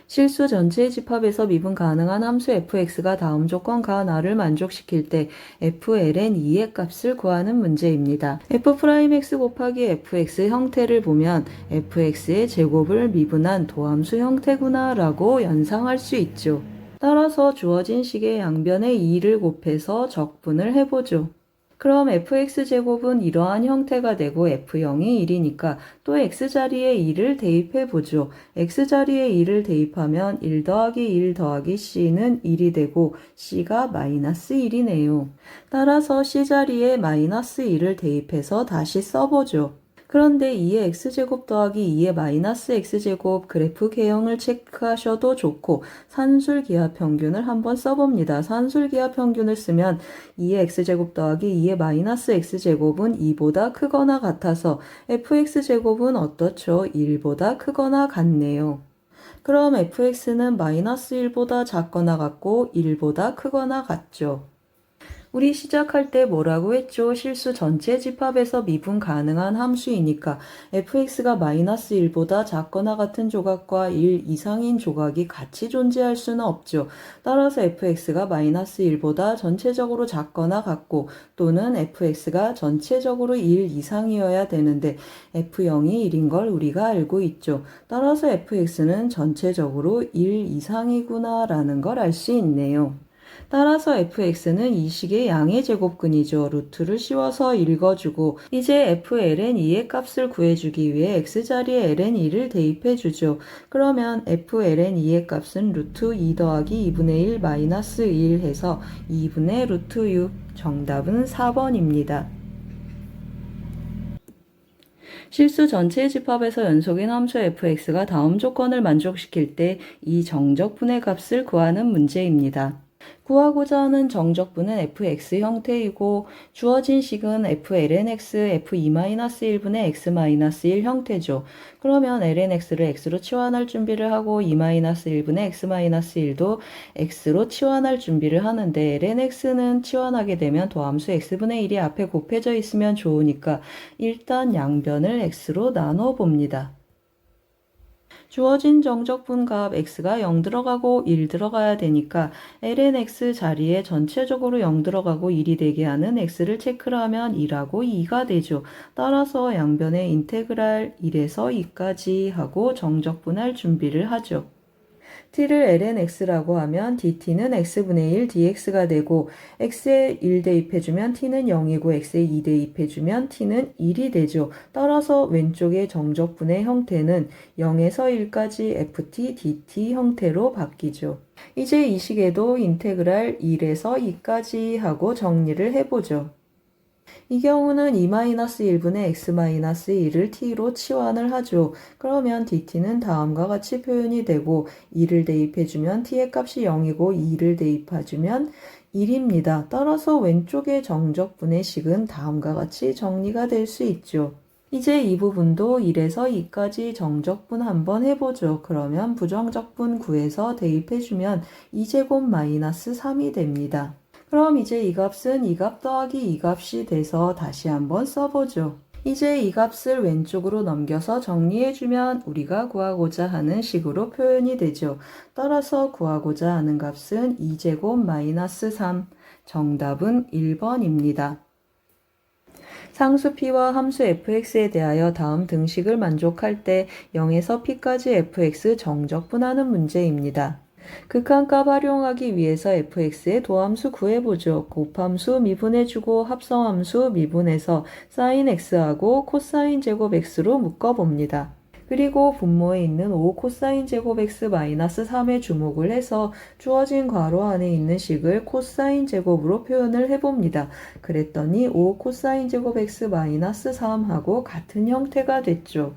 실수 전체의 집합에서 미분 가능한 함수 fx가 다음 조건 가나를 만족시킬 때 fln2의 값을 구하는 문제입니다. f'x 곱하기 fx 형태를 보면 fx의 제곱을 미분한 도함수 형태구나 라고 연상할 수 있죠. 따라서 주어진 식의 양변에 2를 곱해서 적분을 해보죠. 그럼 fx제곱은 이러한 형태가 되고 f0이 1이니까 또 x자리에 2를 대입해보죠. x자리에 2를 대입하면 1 더하기 1 더하기 c는 1이 되고 c가 마이너스 1이네요. 따라서 c자리에 마이너스 1을 대입해서 다시 써보죠. 그런데 2의 x제곱 더하기 2의 마이너스 x제곱 그래프 개형을 체크하셔도 좋고 산술기하평균을 한번 써봅니다. 산술기하평균을 쓰면 2의 x제곱 더하기 2의 마이너스 x제곱은 2보다 크거나 같아서 fx제곱은 어떻죠? 1보다 크거나 같네요. 그럼 fx는 마이너스 1보다 작거나 같고 1보다 크거나 같죠. 우리 시작할 때 뭐라고 했죠? 실수 전체 집합에서 미분 가능한 함수이니까 fx가 마이너스 1보다 작거나 같은 조각과 1 이상인 조각이 같이 존재할 수는 없죠. 따라서 fx가 마이너스 1보다 전체적으로 작거나 같고 또는 fx가 전체적으로 1 이상이어야 되는데 f0이 1인 걸 우리가 알고 있죠. 따라서 fx는 전체적으로 1 이상이구나 라는 걸 알 수 있네요. 따라서 fx는 이 식의 양의 제곱근이죠. 루트를 씌워서 읽어주고 이제 fln2의 값을 구해주기 위해 x자리에 ln2를 대입해주죠. 그러면 fln2의 값은 루트 2 더하기 2분의 1 마이너스 1 해서 2분의 루트 6 정답은 4번입니다. 실수 전체의 집합에서 연속인 함수 fx가 다음 조건을 만족시킬 때 이 정적분의 값을 구하는 문제입니다. 구하고자 하는 정적분은 fx 형태이고 주어진 식은 flnx f2-1분의 x-1 형태죠. 그러면 lnx를 x로 치환할 준비를 하고 2-1분의 x-1도 x로 치환할 준비를 하는데 lnx는 치환하게 되면 도함수 x분의 1이 앞에 곱해져 있으면 좋으니까 일단 양변을 x로 나눠 봅니다. 주어진 정적분 값 x가 0 들어가고 1 들어가야 되니까 lnx 자리에 전체적으로 0 들어가고 1이 되게 하는 x를 체크를 하면 1하고 2가 되죠. 따라서 양변에 인테그랄 1에서 2까지 하고 정적분할 준비를 하죠. t를 lnx라고 하면 dt는 x분의 1 dx가 되고 x에 1 대입해주면 t는 0이고 x에 2 대입해주면 t는 1이 되죠. 따라서 왼쪽의 정적분의 형태는 0에서 1까지 ft dt 형태로 바뀌죠. 이제 이 식에도 인테그랄 1에서 2까지 하고 정리를 해보죠. 이 경우는 2-1분의 x-1을 t로 치환을 하죠. 그러면 dt는 다음과 같이 표현이 되고 2를 대입해주면 t의 값이 0이고 2를 대입해주면 1입니다. 따라서 왼쪽의 정적분의 식은 다음과 같이 정리가 될 수 있죠. 이제 이 부분도 1에서 2까지 정적분 한번 해보죠. 그러면 부정적분 구해서 대입해주면 2제곱 마이너스 3이 됩니다. 그럼 이제 이 값은 이 값 더하기 이 값이 돼서 다시 한번 써보죠. 이제 이 값을 왼쪽으로 넘겨서 정리해주면 우리가 구하고자 하는 식으로 표현이 되죠. 따라서 구하고자 하는 값은 2제곱 마이너스 3. 정답은 1번입니다. 상수 p와 함수 fx에 대하여 다음 등식을 만족할 때 0에서 p까지 fx 정적분하는 문제입니다. 극한값 활용하기 위해서 fx의 도함수 구해보죠. 곱함수 미분해주고 합성함수 미분해서 sin x하고 코사인 제곱 x로 묶어봅니다. 그리고 분모에 있는 5 코사인 제곱 x 마이너스 3에 주목을 해서 주어진 괄호 안에 있는 식을 코사인 제곱으로 표현을 해봅니다. 그랬더니 5 코사인 제곱 x 마이너스 3하고 같은 형태가 됐죠.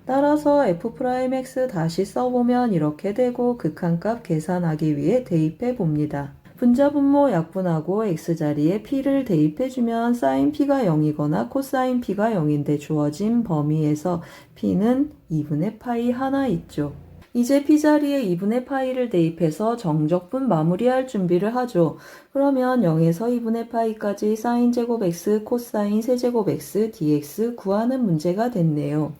따라서 f'x 다시 써보면 이렇게 되고 극한값 계산하기 위해 대입해 봅니다. 분자분모 약분하고 x자리에 p를 대입해주면 sin p가 0이거나 코사인 p가 0인데 주어진 범위에서 p는 2분의 파이 하나 있죠. 이제 p자리에 2분의 파이를 대입해서 정적분 마무리할 준비를 하죠. 그러면 0에서 2분의 파이까지 sin 제곱 x, 코사인 세제곱 x, dx 구하는 문제가 됐네요.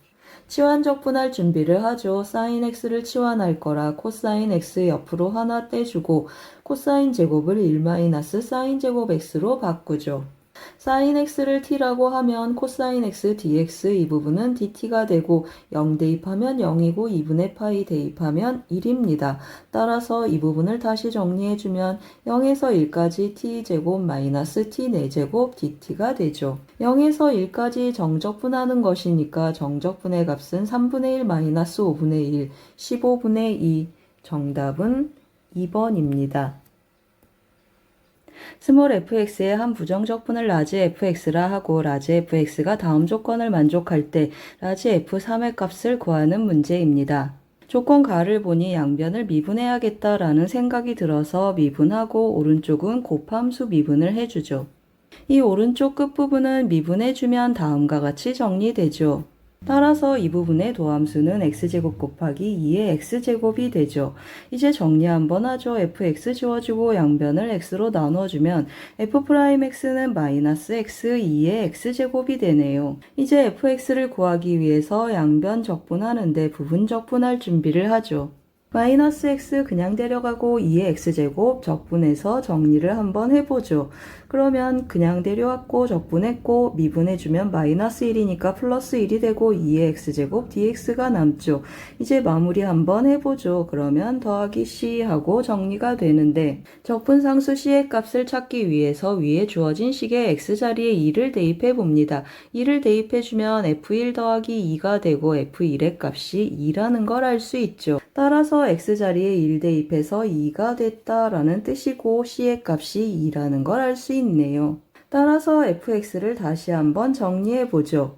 치환적분할 준비를 하죠. 사인 x를 치환할 거라 코사인 x 옆으로 하나 떼주고 코사인 제곱을 1-사인 제곱 x로 바꾸죠. 사인 x를 t라고 하면 코사인 x dx 이 부분은 dt가 되고 0 대입하면 0이고 2분의 파이 대입하면 1입니다. 따라서 이 부분을 다시 정리해주면 0에서 1까지 t제곱 마이너스 t 4제곱 dt가 되죠. 0에서 1까지 정적분하는 것이니까 정적분의 값은 3분의 1 마이너스 5분의 1, 15분의 2. 정답은 2번입니다. 스몰 fx의 한 부정적분을 라지 fx라 하고 라지 fx가 다음 조건을 만족할 때 라지 f3의 값을 구하는 문제입니다. 조건 가를 보니 양변을 미분해야겠다라는 생각이 들어서 미분하고 오른쪽은 곱함수 미분을 해주죠. 이 오른쪽 끝부분은 미분해주면 다음과 같이 정리되죠. 따라서 이 부분의 도함수는 x제곱 곱하기 2의 x제곱이 되죠. 이제 정리 한번 하죠. fx 지워주고 양변을 x로 나눠주면 f'x는 마이너스 x 2의 x제곱이 되네요. 이제 fx를 구하기 위해서 양변 적분하는데 부분 적분할 준비를 하죠. 마이너스 x 그냥 데려가고 2의 x제곱 적분해서 정리를 한번 해보죠. 그러면 그냥 데려왔고 적분했고 미분해주면 마이너스 1이니까 플러스 1이 되고 2의 x제곱 dx가 남죠. 이제 마무리 한번 해보죠. 그러면 더하기 c 하고 정리가 되는데 적분상수 c의 값을 찾기 위해서 위에 주어진 식의 x자리에 2를 대입해 봅니다. 2를 대입해주면 f1 더하기 2가 되고 f1의 값이 2라는 걸 알 수 있죠. 따라서 x자리에 1 대입해서 2가 됐다라는 뜻이고 c의 값이 2라는 걸 알 수 있네요. 따라서 fx를 다시 한번 정리해 보죠.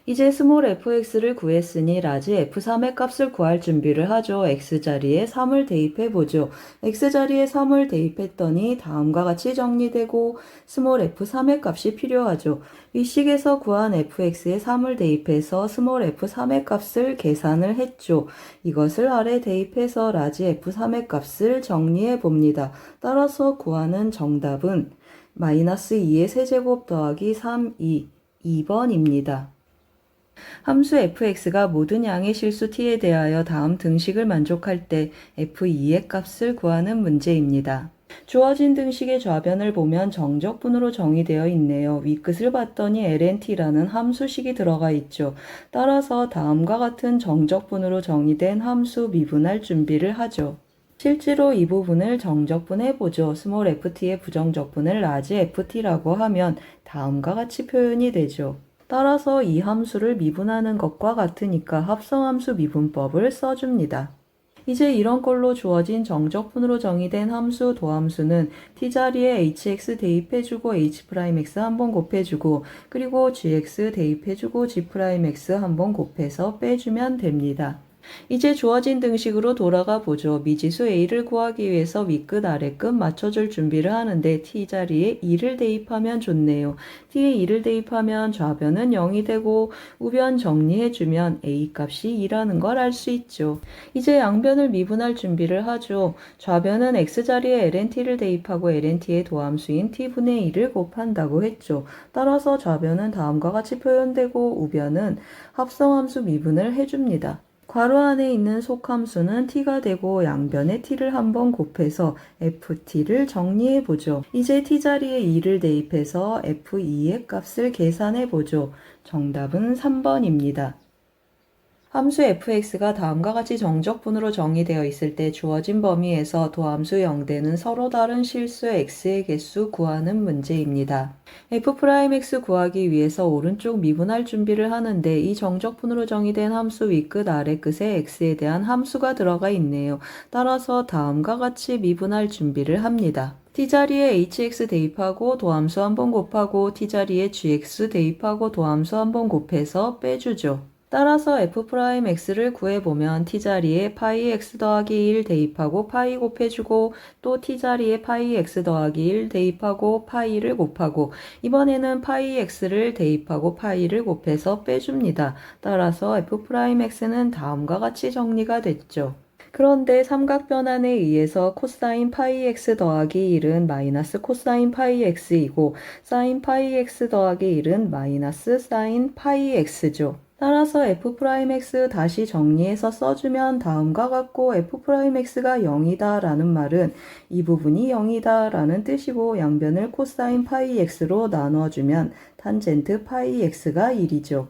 이제 스몰 fx를 구했으니 라지 f3의 값을 구할 준비를 하죠. x자리에 3을 대입해 보죠. x자리에 3을 대입했더니 다음과 같이 정리되고 스몰 f3의 값이 필요하죠. 윗식에서 구한 fx에 3을 대입해서 스몰 f3의 값을 계산을 했죠. 이것을 아래 대입해서 라지 f3의 값을 정리해 봅니다. 따라서 구하는 정답은 마이너스 2의 세제곱 더하기 3, 2번입니다. 함수 fx가 모든 양의 실수 t에 대하여 다음 등식을 만족할 때 f2의 값을 구하는 문제입니다. 주어진 등식의 좌변을 보면 정적분으로 정의되어 있네요. 윗끝을 봤더니 lnt라는 함수식이 들어가 있죠. 따라서 다음과 같은 정적분으로 정의된 함수 미분할 준비를 하죠. 실제로 이 부분을 정적분해보죠. 스몰 ft의 부정적분을 라지 ft라고 하면 다음과 같이 표현이 되죠. 따라서 이 함수를 미분하는 것과 같으니까 합성함수 미분법을 써줍니다. 이제 이런 걸로 주어진 정적분으로 정의된 함수 도함수는 t자리에 hx 대입해주고 h'x 한번 곱해주고 그리고 gx 대입해주고 g'x 한번 곱해서 빼주면 됩니다. 이제 주어진 등식으로 돌아가 보죠. 미지수 a를 구하기 위해서 윗끝 아랫끝 맞춰줄 준비를 하는데 t자리에 2를 대입하면 좋네요. t에 2를 대입하면 좌변은 0이 되고 우변 정리해주면 a 값이 2라는 걸 알 수 있죠. 이제 양변을 미분할 준비를 하죠. 좌변은 x자리에 lnt를 대입하고 lnt의 도함수인 t분의 2를 곱한다고 했죠. 따라서 좌변은 다음과 같이 표현되고 우변은 합성함수 미분을 해줍니다. 괄호 안에 있는 속함수는 t가 되고 양변에 t를 한번 곱해서 ft를 정리해 보죠. 이제 t자리에 2를 대입해서 f2의 값을 계산해 보죠. 정답은 3번입니다. 함수 fx가 다음과 같이 정적분으로 정의되어 있을 때 주어진 범위에서 도함수 0대는 서로 다른 실수 x의 개수 구하는 문제입니다. f'x 구하기 위해서 오른쪽 미분할 준비를 하는데 이 정적분으로 정의된 함수 윗끝 아랫끝에 x에 대한 함수가 들어가 있네요. 따라서 다음과 같이 미분할 준비를 합니다. t자리에 hx 대입하고 도함수 한번 곱하고 t자리에 gx 대입하고 도함수 한번 곱해서 빼주죠. 따라서 f'x를 구해보면 t자리에 파이 x 더하기 1 대입하고 파이 곱해주고 또 t자리에 파이 x 더하기 1 대입하고 파이를 곱하고 이번에는 파이 x를 대입하고 파이를 곱해서 빼줍니다. 따라서 f'x는 다음과 같이 정리가 됐죠. 그런데 삼각변환에 의해서 코사인 파이 x 더하기 1은 마이너스 코사인 파이 x이고 사인 파이 x 더하기 1은 마이너스 사인 파이 x죠. 따라서 f'x 다시 정리해서 써주면 다음과 같고 f'x가 0이다 라는 말은 이 부분이 0이다 라는 뜻이고 양변을 코사인 파이 x로 나눠주면 탄젠트 파이 x가 1이죠.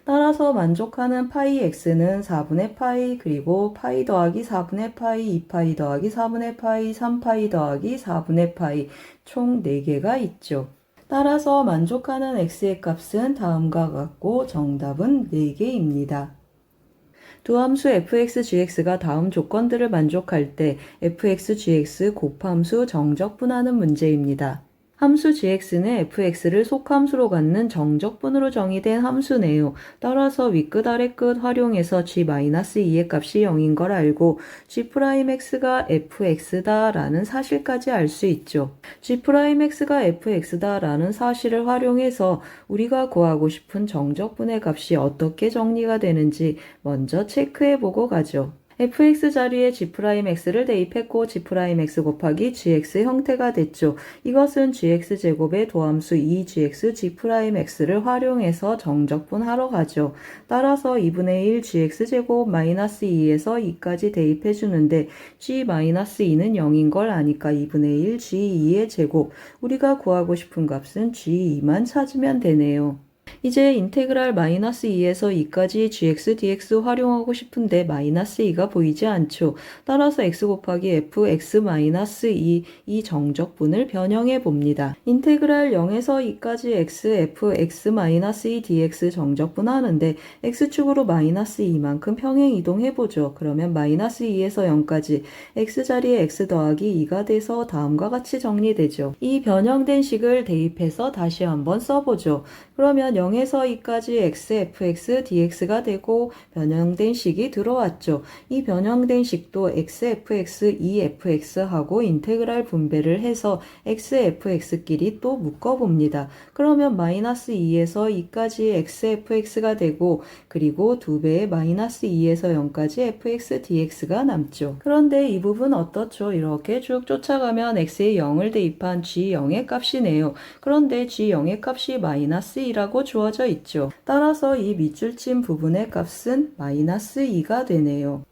따라서 만족하는 파이 x는 4분의 파이 그리고 파이 더하기 4분의 파이 2파이 더하기 4분의 파이 3파이 더하기 4분의 파이 총 4개가 있죠. 따라서 만족하는 x의 값은 다음과 같고 정답은 4개입니다. 두 함수 fx, gx가 다음 조건들을 만족할 때 fx, gx 곱함수 정적분하는 문제입니다. 함수 gx는 fx를 속함수로 갖는 정적분으로 정의된 함수네요. 따라서 윗끝 아래끝 활용해서 g-2의 값이 0인 걸 알고 g'x가 fx다 라는 사실까지 알 수 있죠. g'x가 fx다 라는 사실을 활용해서 우리가 구하고 싶은 정적분의 값이 어떻게 정리가 되는지 먼저 체크해보고 가죠. fx 자리에 g'x를 대입했고 g'x 곱하기 gx 형태가 됐죠. 이것은 gx제곱의 도함수 2gx g'x를 활용해서 정적분하러 가죠. 따라서 2분의 1 gx제곱 마이너스 2에서 2까지 대입해주는데 g-2는 0인 걸 아니까 2분의 1 g2의 제곱, 우리가 구하고 싶은 값은 g2만 찾으면 되네요. 이제 인테그랄 마이너스 2에서 2까지 gx, dx 활용하고 싶은데 마이너스 2가 보이지 않죠. 따라서 x 곱하기 f, x 마이너스 2 이 정적분을 변형해 봅니다. 인테그랄 0에서 2까지 x, f, x 마이너스 2 dx 정적분 하는데 x축으로 마이너스 2만큼 평행 이동해보죠. 그러면 마이너스 2에서 0까지 x 자리에 x 더하기 2가 돼서 다음과 같이 정리되죠. 이 변형된 식을 대입해서 다시 한번 써보죠. 그러면 0에서 2까지 x, fx, dx가 되고 변형된 식이 들어왔죠. 이 변형된 식도 x, fx, 2fx하고 인테그랄 분배를 해서 x, fx끼리 또 묶어봅니다. 그러면 마이너스 2에서 2까지 x, fx가 되고 그리고 2배의 마이너스 2에서 0까지 fx, dx가 남죠. 그런데 이 부분 어떻죠? 이렇게 쭉 쫓아가면 x에 0을 대입한 g0의 값이네요. 그런데 g0의 값이 마이너스 2라고 주어져 있죠. 따라서 이 밑줄 친 부분의 값은 마이너스 2가 되네요.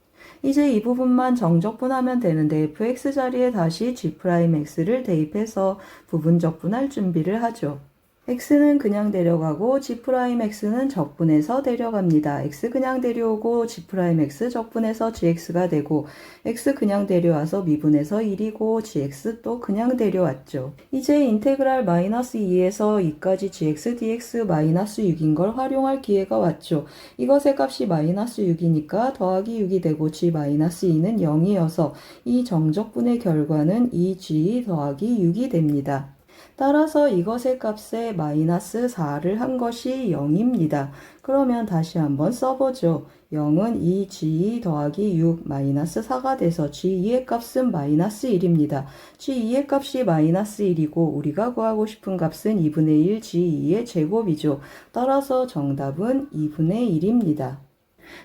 이제 이 부분만 정적분하면 되는데 fx 자리에 다시 g'x를 대입해서 부분적분할 준비를 하죠. x는 그냥 데려가고 g'x는 적분해서 데려갑니다. x 그냥 데려오고 g'x 적분해서 gx가 되고 x 그냥 데려와서 미분해서 1이고 gx 또 그냥 데려왔죠. 이제 인테그랄 마이너스 2에서 2까지 gx dx 마이너스 6인 걸 활용할 기회가 왔죠. 이것의 값이 마이너스 6이니까 더하기 6이 되고 g-2는 0이어서 이 정적분의 결과는 2g 더하기 6이 됩니다. 따라서 이것의 값에 마이너스 4를 한 것이 0입니다. 그러면 다시 한번 써보죠. 0은 2g 더하기 6 마이너스 4가 돼서 g2의 값은 마이너스 1입니다. g2의 값이 마이너스 1이고 우리가 구하고 싶은 값은 2분의 1 g2의 제곱이죠. 따라서 정답은 2분의 1입니다.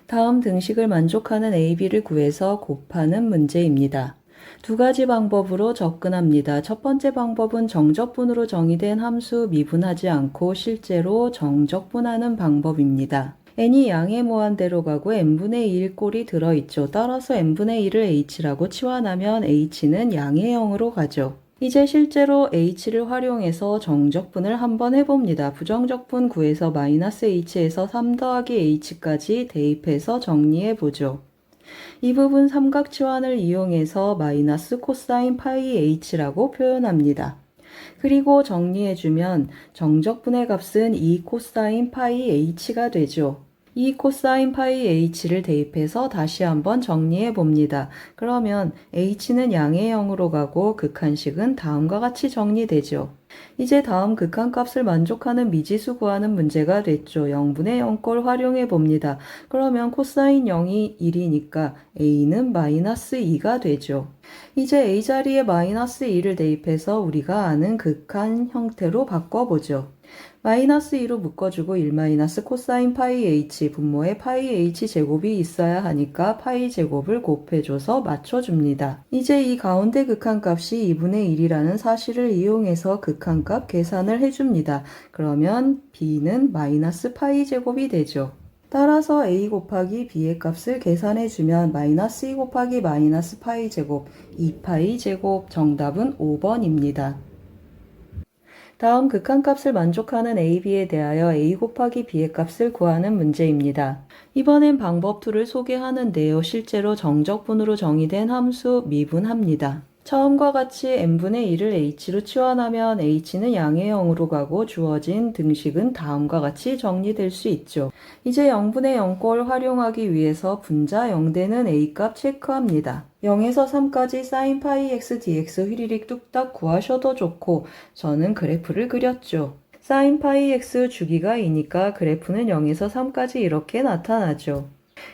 다음 등식을 만족하는 a, b를 구해서 곱하는 문제입니다. 두 가지 방법으로 접근합니다. 첫 번째 방법은 정적분으로 정의된 함수 미분하지 않고 실제로 정적분하는 방법입니다. n이 양의 무한대로 가고 n분의 1 꼴이 들어있죠. 따라서 n분의 1을 h라고 치환하면 h는 양의 0으로 가죠. 이제 실제로 h를 활용해서 정적분을 한번 해봅니다. 부정적분 구해서 마이너스 h에서 3 더하기 h까지 대입해서 정리해보죠. 이 부분 삼각치환을 이용해서 마이너스 코사인 파이 h라고 표현합니다. 그리고 정리해주면 정적분의 값은 2 코사인 파이 h가 되죠. 2 코사인 파이 h를 대입해서 다시 한번 정리해 봅니다. 그러면 h는 양의 0으로 가고 극한식은 다음과 같이 정리되죠. 이제 다음 극한값을 만족하는 미지수 구하는 문제가 됐죠. 0분의 0꼴 활용해 봅니다. 그러면 코사인 0이 1이니까 a는 마이너스 2가 되죠. 이제 a 자리에 마이너스 2를 대입해서 우리가 아는 극한 형태로 바꿔보죠. 마이너스 2로 묶어주고 1 마이너스 코사인 파이 h 분모에 파이 h 제곱이 있어야 하니까 파이 제곱을 곱해줘서 맞춰줍니다. 이제 이 가운데 극한값이 2분의 1이라는 사실을 이용해서 극한값 계산을 해줍니다. 그러면 b는 마이너스 파이 제곱이 되죠. 따라서 a 곱하기 b의 값을 계산해주면 마이너스 2 곱하기 마이너스 파이 제곱 2파이 제곱 정답은 5번입니다. 다음 극한값을 만족하는 a, b에 대하여 a 곱하기 b의 값을 구하는 문제입니다. 이번엔 방법 2를 소개하는데요. 실제로 정적분으로 정의된 함수 미분합니다. 처음과 같이 n분의 1을 h로 치환하면 h는 양의 0으로 가고 주어진 등식은 다음과 같이 정리될 수 있죠. 이제 0분의 0꼴 활용하기 위해서 분자 0되는 a값 체크합니다. 0에서 3까지 sin 파이 x dx 휘리릭 뚝딱 구하셔도 좋고 저는 그래프를 그렸죠. sin 파이 x 주기가 2니까 그래프는 0에서 3까지 이렇게 나타나죠.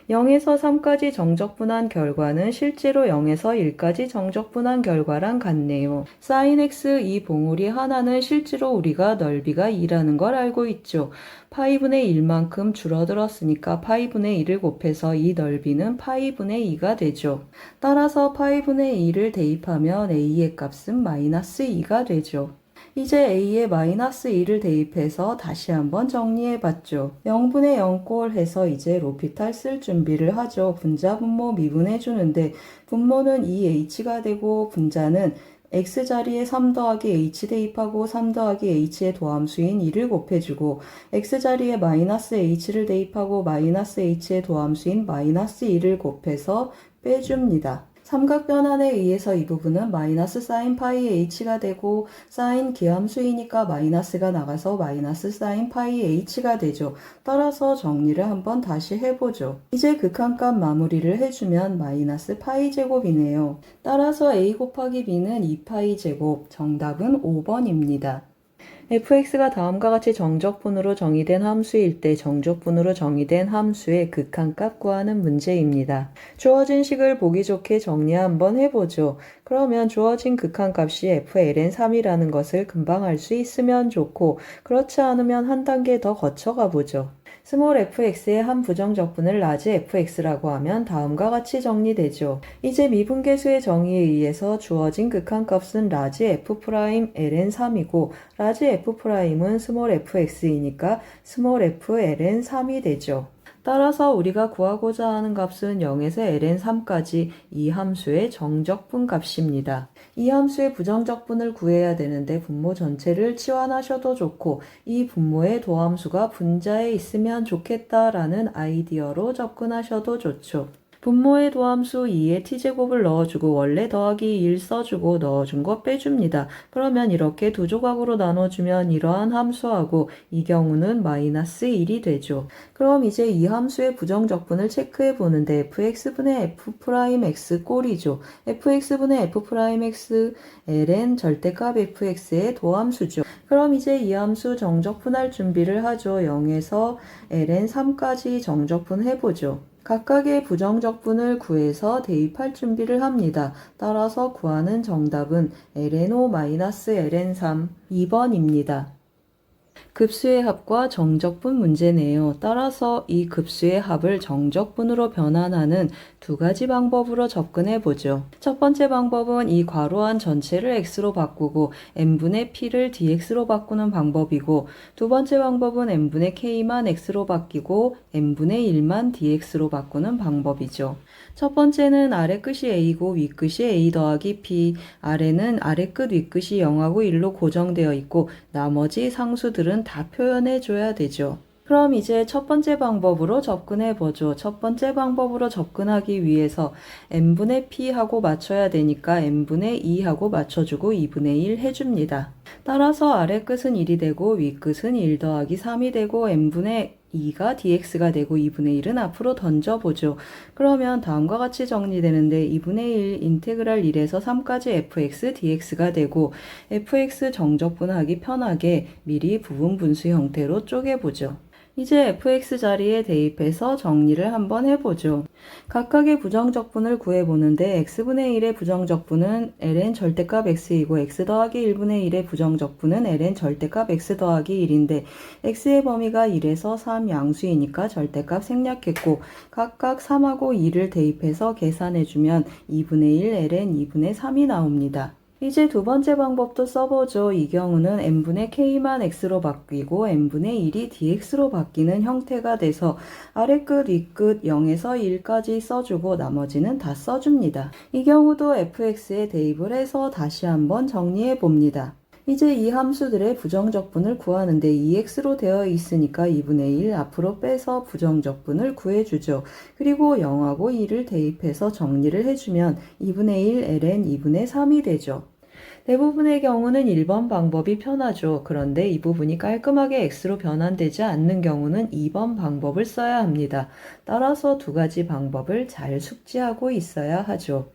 0에서 3까지 정적분한 결과는 실제로 0에서 1까지 정적분한 결과랑 같네요. sin x 이 봉우리 하나는 실제로 우리가 넓이가 2라는 걸 알고 있죠. 파이분의 1만큼 줄어들었으니까 파이분의 1을 곱해서 이 넓이는 파이분의 2가 되죠. 따라서 파이분의 2를 대입하면 a의 값은 마이너스 2가 되죠. 이제 a에 마이너스 2를 대입해서 다시 한번 정리해봤죠. 0분의 0꼴 해서 이제 로피탈 쓸 준비를 하죠. 분자 분모 미분해주는데 분모는 2h가 되고 분자는 x자리에 3 더하기 h 대입하고 3 더하기 h의 도함수인 2를 곱해주고 x자리에 마이너스 h를 대입하고 마이너스 h의 도함수인 마이너스 2를 곱해서 빼줍니다. 삼각변환에 의해서 이 부분은 마이너스 사인 파이 h가 되고 사인 기함수이니까 마이너스가 나가서 마이너스 사인 파이 h가 되죠. 따라서 정리를 한번 다시 해보죠. 이제 극한값 마무리를 해주면 마이너스 파이 제곱이네요. 따라서 a 곱하기 b는 2파이 제곱, 정답은 5번입니다. fx가 다음과 같이 정적분으로 정의된 함수일 때 정적분으로 정의된 함수의 극한값 구하는 문제입니다. 주어진 식을 보기 좋게 정리 한번 해보죠. 그러면 주어진 극한값이 fln3이라는 것을 금방 알 수 있으면 좋고 그렇지 않으면 한 단계 더 거쳐가 보죠. 스몰 fx의 한 부정적분을 라지 fx라고 하면 다음과 같이 정리되죠. 이제 미분계수의 정의에 의해서 주어진 극한값은 라지 f'ln3이고 라지 f'은 스몰 fx이니까 스몰 fln3이 되죠. 따라서 우리가 구하고자 하는 값은 0에서 ln3까지 이 함수의 정적분 값입니다. 이 함수의 부정적분을 구해야 되는데 분모 전체를 치환하셔도 좋고 이 분모의 도함수가 분자에 있으면 좋겠다라는 아이디어로 접근하셔도 좋죠. 분모의 도함수 2에 t제곱을 넣어주고 원래 더하기 1 써주고 넣어준 거 빼줍니다. 그러면 이렇게 두 조각으로 나눠주면 이러한 함수하고 이 경우는 마이너스 1이 되죠. 그럼 이제 이 함수의 부정적분을 체크해 보는데 fx분의 f'x 꼴이죠. fx분의 f'x ln 절대값 fx의 도함수죠. 그럼 이제 이 함수 정적분할 준비를 하죠. 0에서 ln3까지 정적분 해보죠. 각각의 부정적분을 구해서 대입할 준비를 합니다. 따라서 구하는 정답은 ln5-ln3 2번입니다. 급수의 합과 정적분 문제네요. 따라서 이 급수의 합을 정적분으로 변환하는 두 가지 방법으로 접근해 보죠. 첫 번째 방법은 이 괄호한 전체를 x로 바꾸고 n분의 p를 dx로 바꾸는 방법이고 두 번째 방법은 n분의 k만 x로 바뀌고 n분의 1만 dx로 바꾸는 방법이죠. 첫 번째는 아래 끝이 a고 위 끝이 a 더하기 p, 아래는 아래 끝 위 끝이 0하고 1로 고정되어 있고 나머지 상수들은 다 표현해 줘야 되죠. 그럼 이제 첫 번째 방법으로 접근해 보죠. 첫 번째 방법으로 접근하기 위해서 n분의 p하고 맞춰야 되니까 n분의 2하고 맞춰주고 2분의 1 해줍니다. 따라서 아래 끝은 1이 되고 위 끝은 1 더하기 3이 되고 n분의 2가 dx가 되고 2분의 1은 앞으로 던져보죠. 그러면 다음과 같이 정리되는데 2분의 1 인테그랄 1에서 3까지 fx dx가 되고 fx 정적분하기 편하게 미리 부분 분수 형태로 쪼개보죠. 이제 fx 자리에 대입해서 정리를 한번 해보죠. 각각의 부정적분을 구해보는데 x분의 1의 부정적분은 ln 절대값 x이고 x 더하기 1분의 1의 부정적분은 ln 절대값 x 더하기 1인데 x의 범위가 1에서 3 양수이니까 절대값 생략했고 각각 3하고 2를 대입해서 계산해주면 2분의 1 ln 2분의 3이 나옵니다. 이제 두 번째 방법도 써보죠. 이 경우는 n분의 k만 x로 바뀌고 n분의 1이 dx로 바뀌는 형태가 돼서 아래 끝, 위 끝 0에서 1까지 써주고 나머지는 다 써줍니다. 이 경우도 fx에 대입을 해서 다시 한번 정리해 봅니다. 이제 이 함수들의 부정적분을 구하는데 2x로 되어 있으니까 2분의 1 앞으로 빼서 부정적분을 구해주죠. 그리고 0하고 2를 대입해서 정리를 해주면 2분의 1 ln 2분의 3이 되죠. 대부분의 경우는 1번 방법이 편하죠. 그런데 이 부분이 깔끔하게 x로 변환되지 않는 경우는 2번 방법을 써야 합니다. 따라서 두 가지 방법을 잘 숙지하고 있어야 하죠.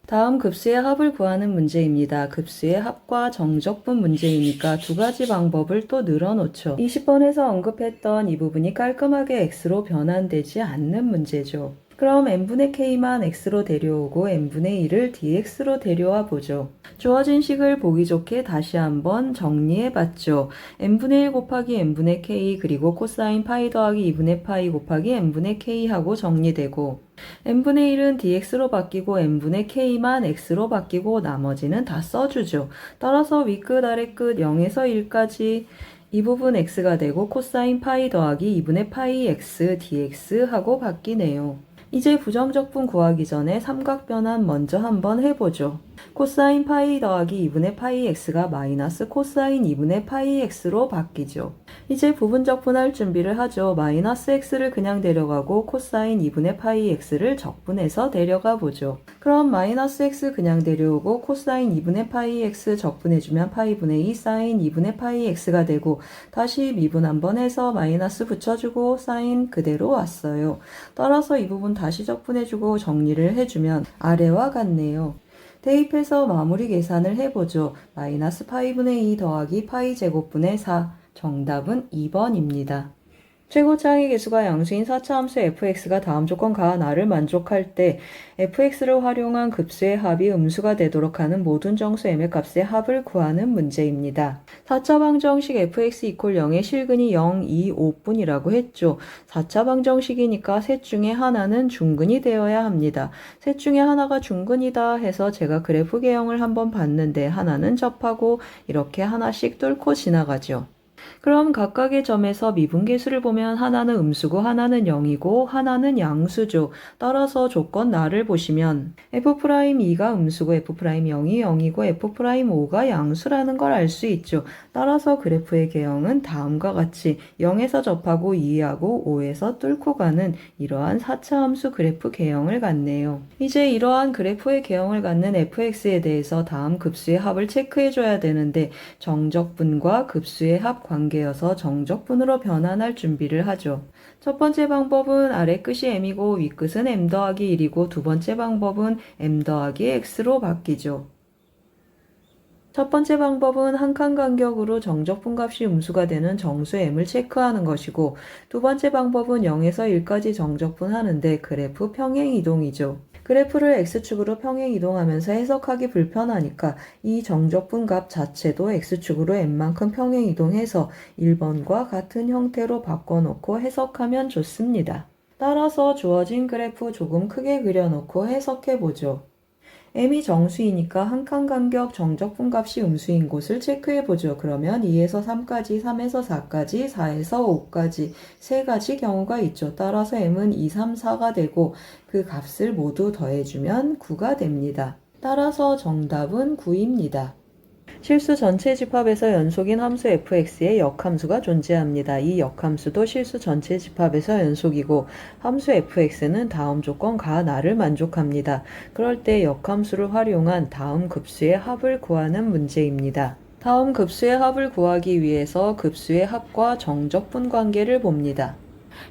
다음 급수의 합을 구하는 문제입니다. 급수의 합과 정적분 문제이니까 두 가지 방법을 또 늘어놓죠. 20번에서 언급했던 이 부분이 깔끔하게 x로 변환되지 않는 문제죠. 그럼 n분의 k만 x로 데려오고 n분의 1을 dx로 데려와 보죠. 주어진 식을 보기 좋게 다시 한번 정리해 봤죠. n분의 1 곱하기 n분의 k 그리고 코사인 파이 더하기 2분의 파이 곱하기 n분의 k 하고 정리되고 n분의 1은 dx로 바뀌고 n분의 k만 x로 바뀌고 나머지는 다 써주죠. 따라서 윗끝 아래끝 0에서 1까지 이 부분 x가 되고 코사인 파이 더하기 2분의 파이 x dx 하고 바뀌네요. 이제 부정적분 구하기 전에 삼각 변환 먼저 한번 해보죠. 코사인 파이 더하기 2분의 파이 x가 마이너스 코사인 2분의 파이 x로 바뀌죠. 이제 부분적분할 준비를 하죠. 마이너스 x를 그냥 데려가고 코사인 2분의 파이 x를 적분해서 데려가 보죠. 그럼 마이너스 x 그냥 데려오고 코사인 2분의 파이 x 적분해주면 파이분의 2 사인 2분의 파이 x가 되고 다시 미분 한번 해서 마이너스 붙여주고 사인 그대로 왔어요. 따라서 이 부분 다시 적분해주고 정리를 해주면 아래와 같네요. 대입해서 마무리 계산을 해보죠. 마이너스 파이분의 2 더하기 파이 제곱분의 4. 정답은 2번입니다. 최고차항의 개수가 양수인 4차 함수 fx가 다음 조건 가한 r을 만족할 때 fx를 활용한 급수의 합이 음수가 되도록 하는 모든 정수 m의 값의 합을 구하는 문제입니다. 4차 방정식 fx = 0의 실근이 0, 2, 5분이라고 했죠. 4차 방정식이니까 셋 중에 하나는 중근이 되어야 합니다. 셋 중에 하나가 중근이다 해서 제가 그래프 개형을 한번 봤는데 하나는 접하고 이렇게 하나씩 뚫고 지나가죠. 그럼 각각의 점에서 미분계수를 보면 하나는 음수고 하나는 0이고 하나는 양수죠. 따라서 조건 나를 보시면 F'2가 음수고 F'0이 0이고 F'5가 양수라는 걸 알 수 있죠. 따라서 그래프의 개형은 다음과 같이 0에서 접하고 2하고 5에서 뚫고 가는 이러한 4차 함수 그래프 개형을 갖네요. 이제 이러한 그래프의 개형을 갖는 fx에 대해서 다음 급수의 합을 체크해줘야 되는데 정적분과 급수의 합 관계여서 정적분으로 변환할 준비를 하죠. 첫 번째 방법은 아래 끝이 m이고 위 끝은 m 더하기 1이고 두 번째 방법은 m 더하기 x로 바뀌죠. 첫 번째 방법은 한 칸 간격으로 정적분 값이 음수가 되는 정수 m을 체크하는 것이고 두 번째 방법은 0에서 1까지 정적분 하는데 그래프 평행 이동이죠. 그래프를 x축으로 평행 이동하면서 해석하기 불편하니까 이 정적분 값 자체도 x축으로 n만큼 평행 이동해서 1번과 같은 형태로 바꿔놓고 해석하면 좋습니다. 따라서 주어진 그래프 조금 크게 그려놓고 해석해보죠. m이 정수이니까 한 칸 간격 정적분 값이 음수인 곳을 체크해보죠. 그러면 2에서 3까지, 3에서 4까지, 4에서 5까지 세 가지 경우가 있죠. 따라서 m은 2, 3, 4가 되고 그 값을 모두 더해주면 9가 됩니다. 따라서 정답은 9입니다. 실수 전체 집합에서 연속인 함수 fx에 역함수가 존재합니다. 이 역함수도 실수 전체 집합에서 연속이고 함수 fx는 다음 조건 가한 r을 만족합니다. 그럴 때 역함수를 활용한 다음 급수의 합을 구하는 문제입니다. 다음 급수의 합을 구하기 위해서 급수의 합과 정적분 관계를 봅니다.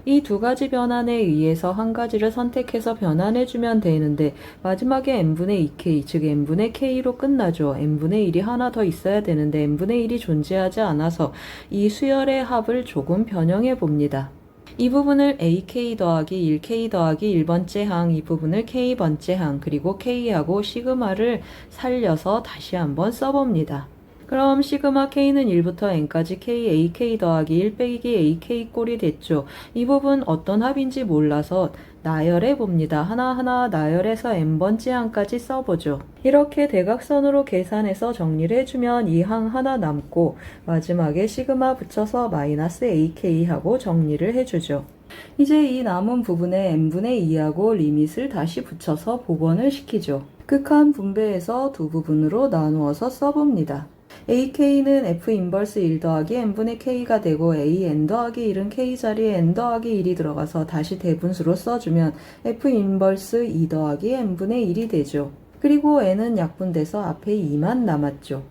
이 두 가지 변환에 의해서 한 가지를 선택해서 변환해주면 되는데 마지막에 n분의 2k 즉 n분의 k로 끝나죠. n분의 1이 하나 더 있어야 되는데 n분의 1이 존재하지 않아서 이 수열의 합을 조금 변형해 봅니다. 이 부분을 ak 더하기 1k 더하기 1번째 항, 이 부분을 k번째 항, 그리고 k하고 시그마를 살려서 다시 한번 써봅니다. 그럼 시그마 k는 1부터 n까지 k, ak 더하기 1 빼기 ak 꼴이 됐죠. 이 부분 어떤 합인지 몰라서 나열해 봅니다. 하나하나 나열해서 n번째 항까지 써보죠. 이렇게 대각선으로 계산해서 정리를 해주면 이 항 하나 남고 마지막에 시그마 붙여서 마이너스 ak 하고 정리를 해주죠. 이제 이 남은 부분에 n분의 2하고 리밋을 다시 붙여서 복원을 시키죠. 극한 분배해서 두 부분으로 나누어서 써봅니다. ak는 f 인버스 1 더하기 n분의 k가 되고 a n 더하기 1은 k 자리에 n 더하기 1이 들어가서 다시 대분수로 써주면 f 인버스 2 더하기 n분의 1이 되죠. 그리고 n은 약분돼서 앞에 2만 남았죠.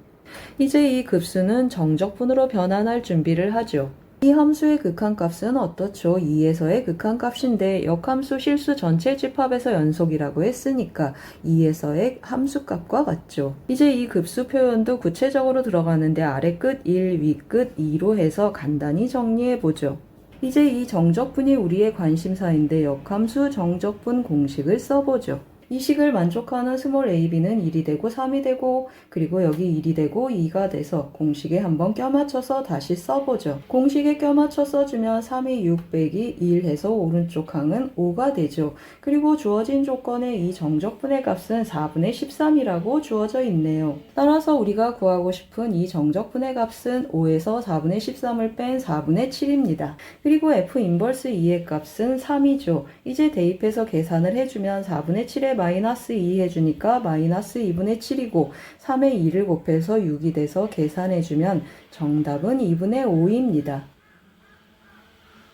이제 이 급수는 정적분으로 변환할 준비를 하죠. 이 함수의 극한값은 어떻죠? 2에서의 극한값인데 역함수 실수 전체 집합에서 연속이라고 했으니까 2에서의 함수값과 같죠. 이제 이 급수 표현도 구체적으로 들어가는데 아래 끝 1, 위 끝 2로 해서 간단히 정리해보죠. 이제 이 정적분이 우리의 관심사인데 역함수 정적분 공식을 써보죠. 이 식을 만족하는 스몰 ab는 1이 되고 3이 되고 그리고 여기 1이 되고 2가 돼서 공식에 한번 껴맞춰서 다시 써보죠. 공식에 껴맞춰 써주면 3이 6 빼기 1 해서 오른쪽 항은 5가 되죠. 그리고 주어진 조건에 이 정적분의 값은 4분의 13이라고 주어져 있네요. 따라서 우리가 구하고 싶은 이 정적분의 값은 5에서 4분의 13을 뺀 4분의 7입니다. 그리고 f 인버스 2의 값은 3이죠. 이제 대입해서 계산을 해주면 4분의 7에 마이너스 2 해주니까 마이너스 2분의 7이고 3에 2를 곱해서 6이 돼서 계산해주면 정답은 2분의 5입니다.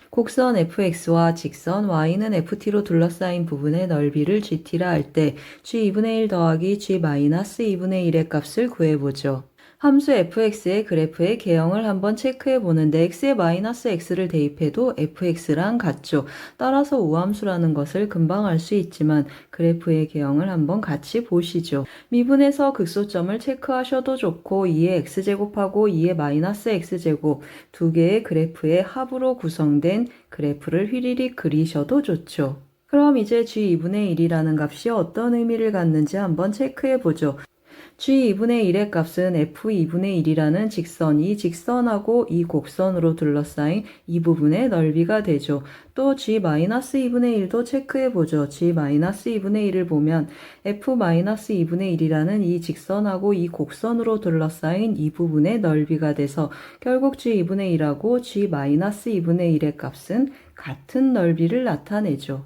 곡선 fx와 직선 y는 ft로 둘러싸인 부분의 넓이를 gt라 할 때 g2분의 1 더하기 g 마이너스 2분의 1의 값을 구해보죠. 함수 fx의 그래프의 개형을 한번 체크해 보는데 x에 마이너스 x를 대입해도 fx랑 같죠. 따라서 우함수라는 것을 금방 알 수 있지만 그래프의 개형을 한번 같이 보시죠. 미분에서 극소점을 체크하셔도 좋고 2의 x제곱하고 2의 마이너스 x제곱 두 개의 그래프의 합으로 구성된 그래프를 휘리릭 그리셔도 좋죠. 그럼 이제 g2분의 1이라는 값이 어떤 의미를 갖는지 한번 체크해 보죠. g2분의 1의 값은 f2분의 1이라는 직선, 이 직선하고 이 곡선으로 둘러싸인 이 부분의 넓이가 되죠. 또 g-2분의 1도 체크해보죠. g-2분의 1을 보면 f-2분의 1이라는 이 직선하고 이 곡선으로 둘러싸인 이 부분의 넓이가 돼서 결국 g2분의 1하고 g-2분의 1의 값은 같은 넓이를 나타내죠.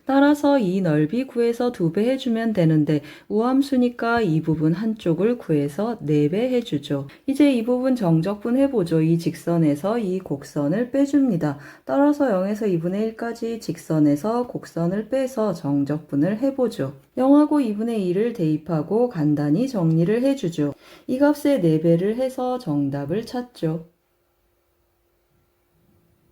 따라서 이 넓이 구해서 2배 해주면 되는데 우함수니까 이 부분 한쪽을 구해서 4배 해주죠. 이제 이 부분 정적분 해보죠. 이 직선에서 이 곡선을 빼줍니다. 따라서 0에서 2분의 1까지 직선에서 곡선을 빼서 정적분을 해보죠. 0하고 2분의 1을 대입하고 간단히 정리를 해주죠. 이 값에 4배를 해서 정답을 찾죠.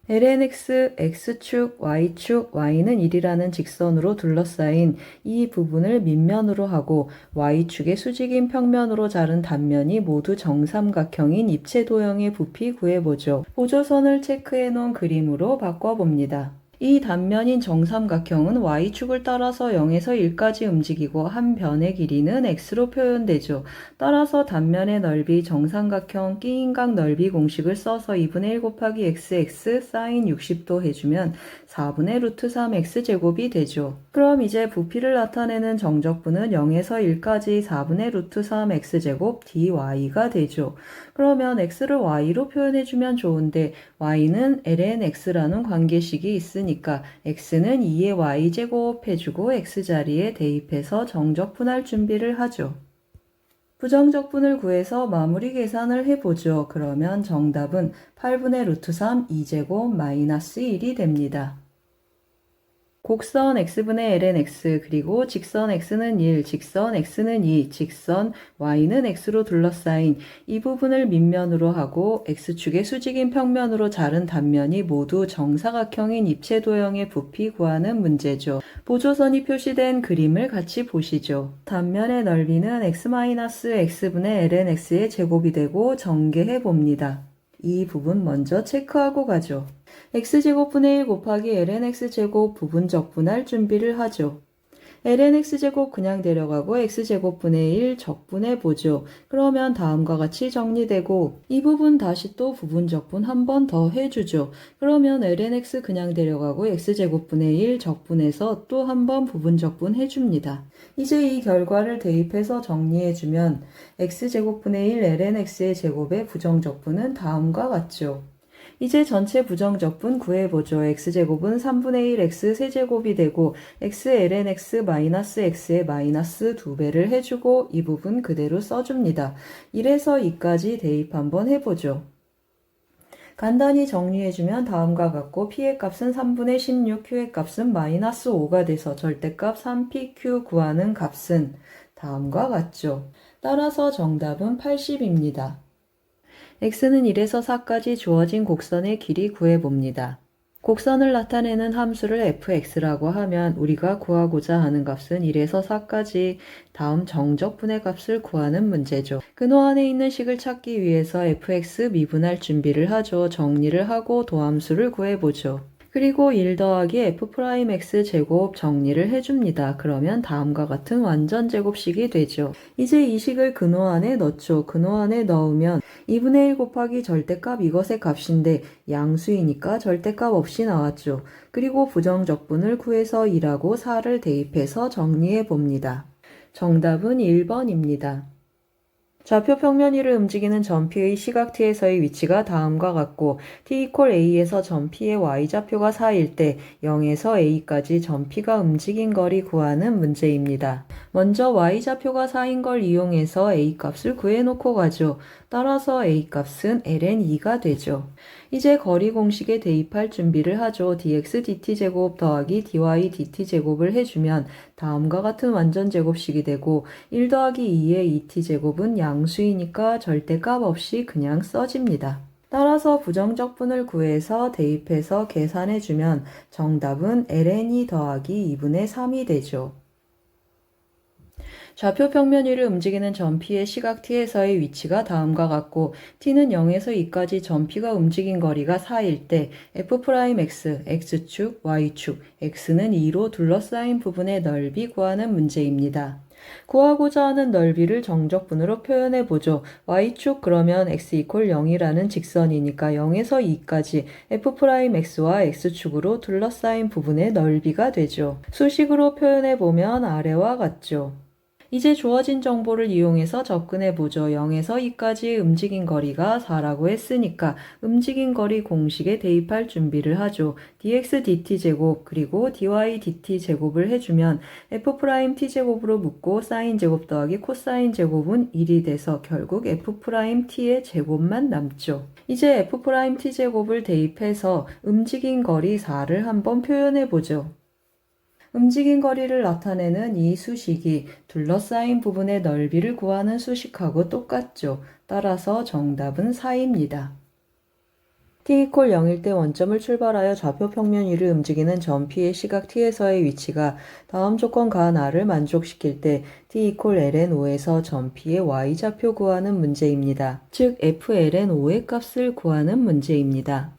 lnx, x축, y축, y는 1이라는 직선으로 둘러싸인 이 부분을 밑면으로 하고 y축의 수직인 평면으로 자른 단면이 모두 정삼각형인 입체도형의 부피 구해보죠. 보조선을 체크해 놓은 그림으로 바꿔봅니다. 이 단면인 정삼각형은 y축을 따라서 0에서 1까지 움직이고 한 변의 길이는 x로 표현되죠. 따라서 단면의 넓이 정삼각형 끼인각 넓이 공식을 써서 2분의 1 곱하기 xx 사인 60도 해주면 4분의 루트 3x제곱이 되죠. 그럼 이제 부피를 나타내는 정적분은 0에서 1까지 4분의 루트 3x제곱 dy가 되죠. 그러면 x를 y로 표현해주면 좋은데 y는 lnx라는 관계식이 있으니까 x는 2의 y제곱 해주고 x자리에 대입해서 정적분할 준비를 하죠. 부정적분을 구해서 마무리 계산을 해보죠. 그러면 정답은 8분의 루트 3 2제곱 마이너스 1이 됩니다. 곡선 x분의 lnx 그리고 직선 x는 1, 직선 x는 2, 직선 y는 x로 둘러싸인 이 부분을 밑면으로 하고 x축의 수직인 평면으로 자른 단면이 모두 정사각형인 입체도형의 부피 구하는 문제죠. 보조선이 표시된 그림을 같이 보시죠. 단면의 넓이는 x-x분의 lnx의 제곱이 되고 전개해 봅니다. 이 부분 먼저 체크하고 가죠. x제곱분의 1 곱하기 lnx제곱 부분 적분할 준비를 하죠. ln x제곱 그냥 데려가고 x제곱분의 1 적분해보죠. 그러면 다음과 같이 정리되고 이 부분 다시 또 부분적분 한 번 더 해주죠. 그러면 ln x 그냥 데려가고 x제곱분의 1 적분해서 또 한 번 부분적분 해줍니다. 이제 이 결과를 대입해서 정리해주면 x제곱분의 1 ln x의 제곱의 부정적분은 다음과 같죠. 이제 전체 부정적분 구해보죠. x제곱은 3분의 1 x 세제곱이 되고 x ln x 마이너스 x의 마이너스 2배를 해주고 이 부분 그대로 써줍니다. 1에서 2까지 대입 한번 해보죠. 간단히 정리해주면 다음과 같고 p의 값은 3분의 16, q의 값은 마이너스 5가 돼서 절대값 3pq 구하는 값은 다음과 같죠. 따라서 정답은 80입니다. x는 1에서 4까지 주어진 곡선의 길이 구해봅니다. 곡선을 나타내는 함수를 fx라고 하면 우리가 구하고자 하는 값은 1에서 4까지 다음 정적분의 값을 구하는 문제죠. 근호 안에 있는 식을 찾기 위해서 fx 미분할 준비를 하죠. 정리를 하고 도함수를 구해보죠. 그리고 1 더하기 f'x 제곱 정리를 해줍니다. 그러면 다음과 같은 완전 제곱식이 되죠. 이제 이 식을 근호 안에 넣죠. 근호 안에 넣으면 2분의 1 곱하기 절대값 이것의 값인데 양수이니까 절대값 없이 나왔죠. 그리고 부정적분을 구해서 2하고 4를 대입해서 정리해 봅니다. 정답은 1번입니다. 좌표 평면 위를 움직이는 점 P의 시각 T에서의 위치가 다음과 같고 T = A에서 점 P의 Y좌표가 4일 때 0에서 A까지 점 P가 움직인 거리 구하는 문제입니다. 먼저 Y좌표가 4인 걸 이용해서 A 값을 구해놓고 가죠. 따라서 A 값은 ln 2가 되죠. 이제 거리 공식에 대입할 준비를 하죠. dx dt제곱 더하기 dy dt제곱을 해주면 다음과 같은 완전 제곱식이 되고 1 더하기 2의 2t제곱은 양수이니까 절대값 없이 그냥 써집니다. 따라서 부정적분을 구해서 대입해서 계산해주면 정답은 ln 2 더하기 2분의 3이 되죠. 좌표 평면 위를 움직이는 점 P의 시각 T에서의 위치가 다음과 같고 T는 0에서 2까지 점 P가 움직인 거리가 4일 때 F'X, X축, Y축, X는 2로 둘러싸인 부분의 넓이 구하는 문제입니다. 구하고자 하는 넓이를 정적분으로 표현해보죠. Y축 그러면 x = 0이라는 직선이니까 0에서 2까지 F'X와 X축으로 둘러싸인 부분의 넓이가 되죠. 수식으로 표현해보면 아래와 같죠. 이제 주어진 정보를 이용해서 접근해보죠. 0에서 2까지 움직인 거리가 4라고 했으니까 움직인 거리 공식에 대입할 준비를 하죠. dx dt제곱 그리고 dy dt제곱을 해주면 f't제곱으로 묶고 사인제곱 더하기 코사인제곱은 1이 돼서 결국 f't의 제곱만 남죠. 이제 f't제곱을 대입해서 움직인 거리 4를 한번 표현해보죠. 움직인 거리를 나타내는 이 수식이 둘러싸인 부분의 넓이를 구하는 수식하고 똑같죠. 따라서 정답은 4입니다. t = 0일 때 원점을 출발하여 좌표 평면 위를 움직이는 점 P의 시각 T에서의 위치가 다음 조건 간 R을 만족시킬 때 t = ln 5에서 점 P의 Y좌표 구하는 문제입니다. 즉 FLN 5의 값을 구하는 문제입니다.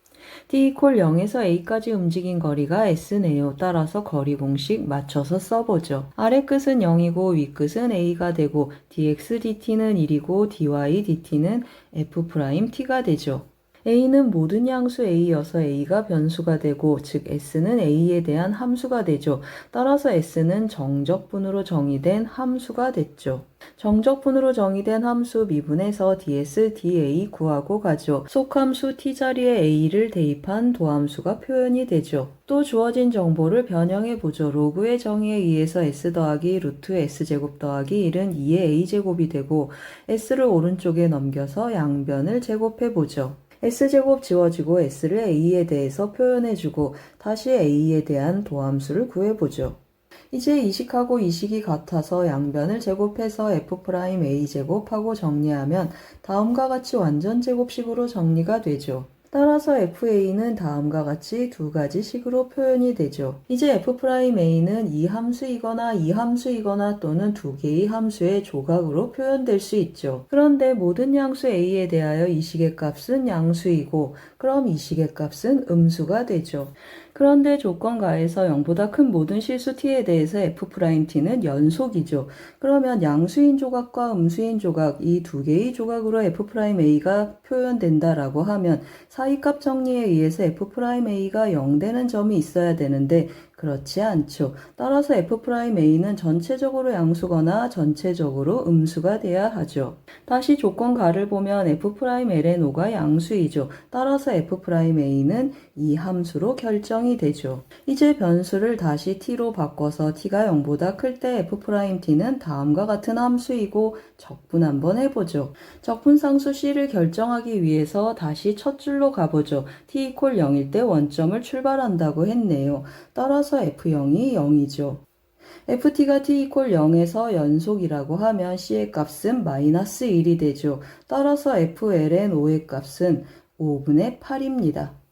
t = 0에서 a까지 움직인 거리가 s네요. 따라서 거리 공식 맞춰서 써보죠. 아래 끝은 0이고 위 끝은 a가 되고 dx dt는 1이고 dy dt는 f't가 되죠. a는 모든 양수 a여서 a가 변수가 되고 즉 s는 a에 대한 함수가 되죠. 따라서 s는 정적분으로 정의된 함수가 됐죠. 정적분으로 정의된 함수 미분해서 ds, da 구하고 가죠. 속함수 t자리에 a를 대입한 도함수가 표현이 되죠. 또 주어진 정보를 변형해보죠. 로그의 정의에 의해서 s 더하기 루트 s제곱 더하기 1은 2의 a제곱이 되고 s를 오른쪽에 넘겨서 양변을 제곱해보죠. s제곱 지워지고 s를 a에 대해서 표현해주고 다시 a에 대한 도함수를 구해보죠. 이제 이 식하고 이 식이 같아서 양변을 제곱해서 f'a제곱하고 정리하면 다음과 같이 완전 제곱식으로 정리가 되죠. 따라서 FA는 다음과 같이 두 가지 식으로 표현이 되죠. 이제 F'A는 이 함수이거나 이 함수이거나 또는 두 개의 함수의 조각으로 표현될 수 있죠. 그런데 모든 양수 A에 대하여 이 식의 값은 양수이고 그럼 이 식의 값은 음수가 되죠. 그런데 조건가에서 0보다 큰 모든 실수 t에 대해서 f't는 연속이죠. 그러면 양수인 조각과 음수인 조각 이 두 개의 조각으로 f'a가 표현된다라고 하면 사이값 정리에 의해서 f'a가 0 되는 점이 있어야 되는데 그렇지 않죠. 따라서 f'a는 전체적으로 양수거나 전체적으로 음수가 돼야 하죠. 다시 조건가를 보면 f'ln오가 양수이죠. 따라서 f'a는 이 함수로 결정이 되죠. 이제 변수를 다시 t로 바꿔서 t가 0보다 클 때 f't는 다음과 같은 함수이고 적분 한번 해보죠. 적분상수 c를 결정하기 위해서 다시 첫 줄로 가보죠. t = 0일 때 원점을 출발한다고 했네요. 따라서 f0이 0이죠. ft가 t = 0에서 연속이라고 하면 c의 값은 -1이 되죠. 따라서 fln오의 값은 5분의 8입니다.